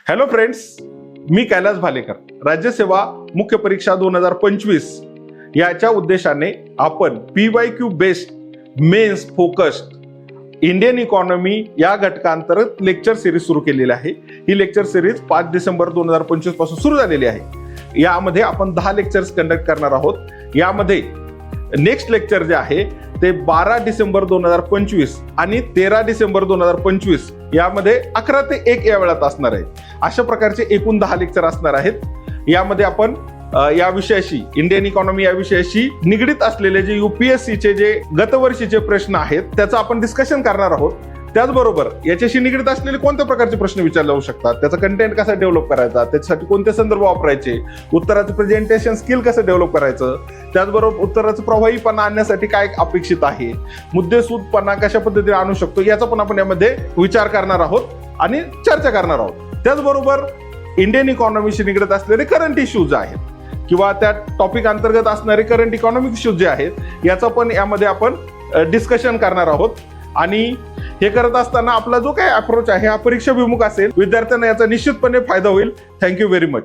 Hello friends, मी कैलास भालेकर. राज्यसेवा मुख्य परीक्षा 2025 याच्या उद्देशाने आपण PYQ based mains focused Indian economy या घटकांतर्गत लेक्चर सिरीज सुरू केलेली आहे. ही लेक्चर सिरीज 5 डिसेंबर 2025 पासून सुरू झालेली आहे. यामध्ये आपण 10 लेक्चर्स कंडक्ट करणार आहोत. यामध्ये नेक्स्ट लेक्चर जे आहे ते 12 डिसेंबर 2025 आणि 13 डिसेंबर 2025 यामध्ये 11 ते 1 या वेळात असणार आहे. अशा प्रकारचे एकूण 10 लेक्चर असणार आहेत. यामध्ये आपण या विषयाशी, इंडियन इकॉनॉमी या विषयाशी निगडीत असलेले जे UPSCचे जे गतवर्षीचे प्रश्न आहेत त्याचं आपण डिस्कशन करणार आहोत. त्याचबरोबर याच्याशी निगडीत असलेले कोणत्या प्रकारचे प्रश्न विचारले जाऊ शकतात, त्याचा कंटेंट कसा डेव्हलप करायचा, त्याच्यासाठी कोणते संदर्भ वापरायचे, उत्तराचं प्रेझेंटेशन स्किल कसं डेव्हलप करायचं, त्याचबरोबर उत्तराचं प्रभावीपणा आणण्यासाठी काय अपेक्षित आहे, मुद्देसूदपणा कशा पद्धतीने आणू शकतो याचा पण आपण यामध्ये विचार करणार आहोत आणि चर्चा करणार आहोत. त्याचबरोबर इंडियन इकॉनॉमीशी निगडीत असलेले करंट इश्यूज आहेत किंवा त्या टॉपिक अंतर्गत असणारे करंट इकॉनॉमिक इश्यूज जे आहेत याचा पण यामध्ये आपण डिस्कशन करणार आहोत. आणि हे करत असताना आपला जो काही अप्रोच आहे हा परीक्षाभिमुख असेल. विद्यार्थ्यांना याचा निश्चितपणे फायदा होईल. Thank you very much.